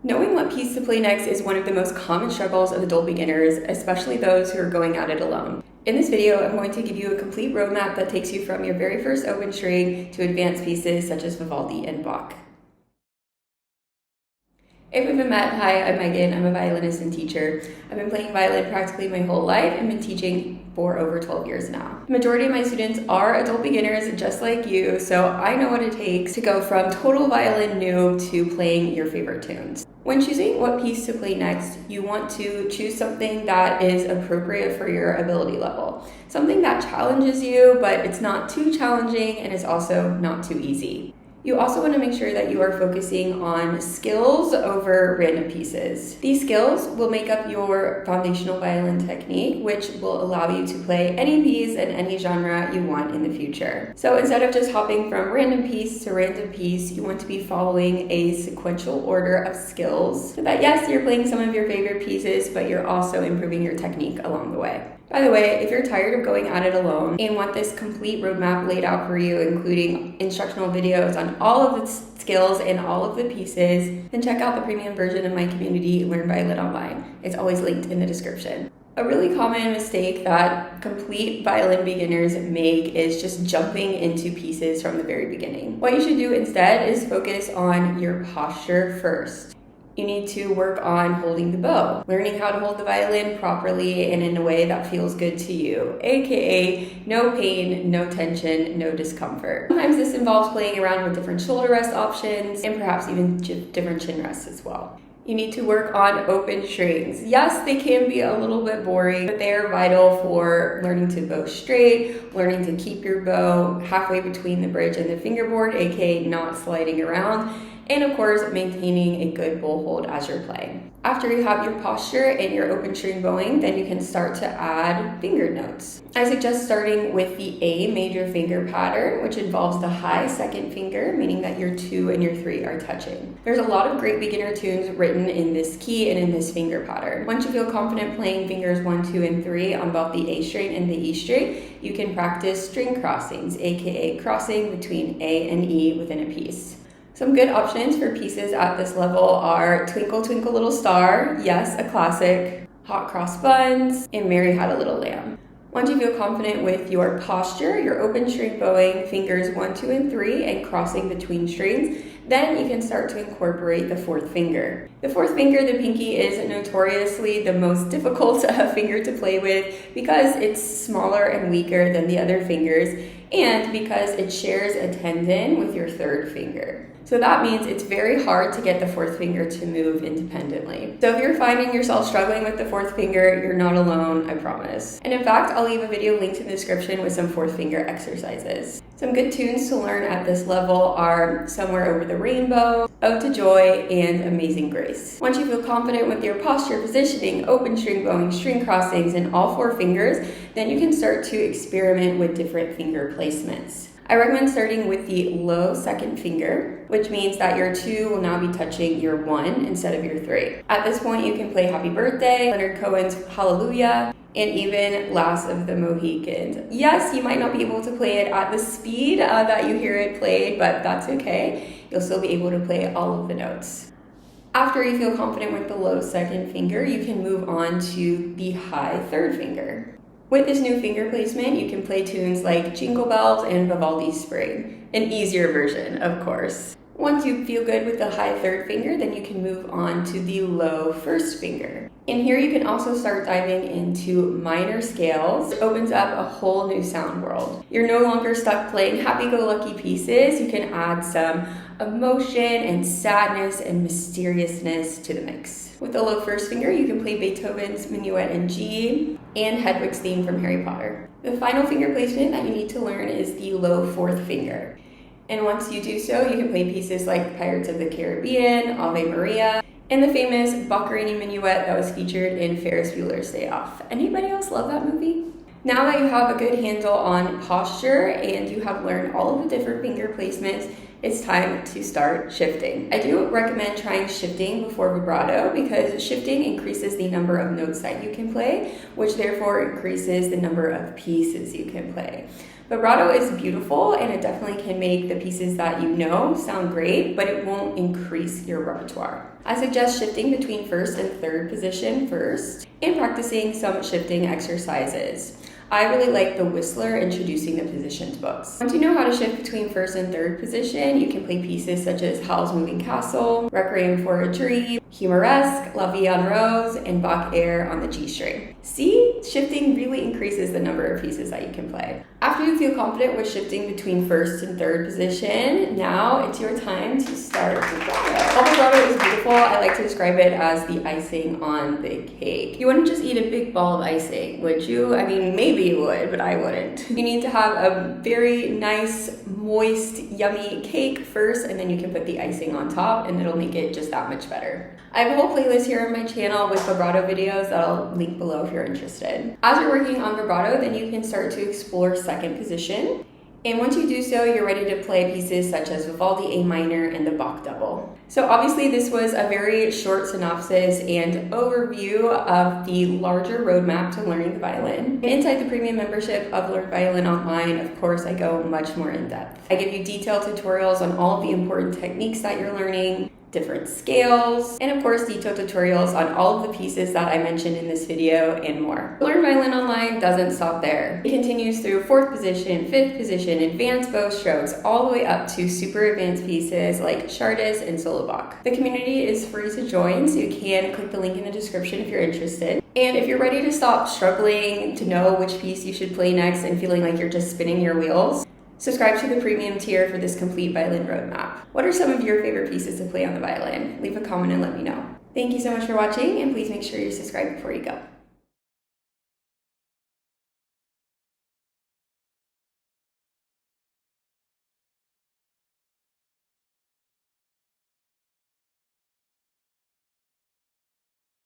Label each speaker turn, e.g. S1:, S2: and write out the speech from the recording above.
S1: Knowing what piece to play next is one of the most common struggles of adult beginners, especially those who are going at it alone. In this video, I'm going to give you a complete roadmap that takes you from your very first open string to advanced pieces such as Vivaldi and Bach. If we haven't met, hi, I'm Megan. I'm a violinist and teacher. I've been playing violin practically my whole life and been teaching for over 12 years now. The majority of my students are adult beginners just like you, so I know what it takes to go from total violin noob to playing your favorite tunes. When choosing what piece to play next, you want to choose something that is appropriate for your ability level. Something that challenges you, but it's not too challenging and it's also not too easy. You also want to make sure that you are focusing on skills over random pieces. These skills will make up your foundational violin technique, which will allow you to play any piece and any genre you want in the future. So instead of just hopping from random piece to random piece, you want to be following a sequential order of skills so that yes, you're playing some of your favorite pieces, but you're also improving your technique along the way. By the way, if you're tired of going at it alone and want this complete roadmap laid out for you, including instructional videos on all of the skills and all of the pieces, then check out the premium version of my community, Learn Violin Online. It's always linked in the description. A really common mistake that complete violin beginners make is just jumping into pieces from the very beginning. What you should do instead is focus on your posture first. You need to work on holding the bow, learning how to hold the violin properly and in a way that feels good to you, aka no pain, no tension, no discomfort. Sometimes this involves playing around with different shoulder rest options and perhaps even different chin rests as well. You need to work on open strings. Yes, they can be a little bit boring, but they are vital for learning to bow straight, learning to keep your bow halfway between the bridge and the fingerboard, aka not sliding around, and of course, maintaining a good bow hold as you're playing. After you have your posture and your open string bowing, then you can start to add finger notes. I suggest starting with the A major finger pattern, which involves the high second finger, meaning that your 2 and your 3 are touching. There's a lot of great beginner tunes written in this key and in this finger pattern. Once you feel confident playing fingers 1, 2, and 3 on both the A string and the E string, you can practice string crossings, aka crossing between A and E within a piece. Some good options for pieces at this level are Twinkle Twinkle Little Star, yes, a classic, Hot Cross Buns, and Mary Had a Little Lamb. Once you feel confident with your posture, your open string bowing, fingers 1, 2, and 3, and crossing between strings, then you can start to incorporate the 4th finger. The 4th finger, the pinky, is notoriously the most difficult finger to play with because it's smaller and weaker than the other fingers, and because it shares a tendon with your 3rd finger. So that means it's very hard to get the 4th finger to move independently. So if you're finding yourself struggling with the 4th finger, you're not alone, I promise. And in fact, I'll leave a video linked in the description with some 4th finger exercises. Some good tunes to learn at this level are Somewhere Over the Rainbow, Ode to Joy, and Amazing Grace. Once you feel confident with your posture, positioning, open string bowing, string crossings, and all 4 fingers, then you can start to experiment with different finger placements. I recommend starting with the low 2nd finger, which means that your 2 will now be touching your 1 instead of your 3. At this point, you can play Happy Birthday, Leonard Cohen's Hallelujah, and even Last of the Mohicans. Yes, you might not be able to play it at the speed that you hear it played, but that's okay. You'll still be able to play all of the notes. After you feel confident with the low 2nd finger, you can move on to the high 3rd finger. With this new finger placement, you can play tunes like Jingle Bells and Vivaldi's Spring, an easier version, of course. Once you feel good with the high 3rd finger, then you can move on to the low 1st finger. And here you can also start diving into minor scales. It opens up a whole new sound world. You're no longer stuck playing happy-go-lucky pieces. You can add some emotion and sadness and mysteriousness to the mix. With the low 1st finger, you can play Beethoven's Minuet in G and Hedwig's theme from Harry Potter. The final finger placement that you need to learn is the low 4th finger. And once you do so, you can play pieces like Pirates of the Caribbean, Ave Maria, and the famous Boccherini Minuet that was featured in Ferris Bueller's Day Off. Anybody else love that movie? Now that you have a good handle on posture and you have learned all of the different finger placements, it's time to start shifting. I do recommend trying shifting before vibrato because shifting increases the number of notes that you can play, which therefore increases the number of pieces you can play. Vibrato is beautiful and it definitely can make the pieces that you know sound great, but it won't increase your repertoire. I suggest shifting between first and third position first and practicing some shifting exercises. I really like the Whistler Introducing the Positions books. Once you know how to shift between first and third position, you can play pieces such as Howl's Moving Castle, Requiem for a Dream, Humoresque, La Vie en Rose, and Bach Air on the G string. See, shifting really increases the number of pieces that you can play. After you feel confident with shifting between first and third position, now it's your time to start vibrato. While vibrato is beautiful, I like to describe it as the icing on the cake. You wouldn't just eat a big ball of icing, would you? I mean, maybe you would, but I wouldn't. You need to have a very nice, moist, yummy cake first, and then you can put the icing on top, and it'll make it just that much better. I have a whole playlist here on my channel with vibrato videos that I'll link below if you're interested. As you're working on vibrato, then you can start to explore second position. And once you do so, you're ready to play pieces such as Vivaldi A minor and the Bach double. So obviously this was a very short synopsis and overview of the larger roadmap to learning the violin. Inside the premium membership of Learn Violin Online, of course, I go much more in depth. I give you detailed tutorials on all of the important techniques that you're learning, different scales, and of course detailed tutorials on all of the pieces that I mentioned in this video and more. Learn Violin Online doesn't stop there. It continues through fourth position, fifth position, advanced bow strokes, all the way up to super advanced pieces like Chardes and Solo Bach. The community is free to join, so you can click the link in the description if you're interested. And if you're ready to stop struggling to know which piece you should play next and feeling like you're just spinning your wheels, subscribe to the premium tier for this complete violin roadmap. What are some of your favorite pieces to play on the violin? Leave a comment and let me know. Thank you so much for watching, and please make sure you subscribe before you go.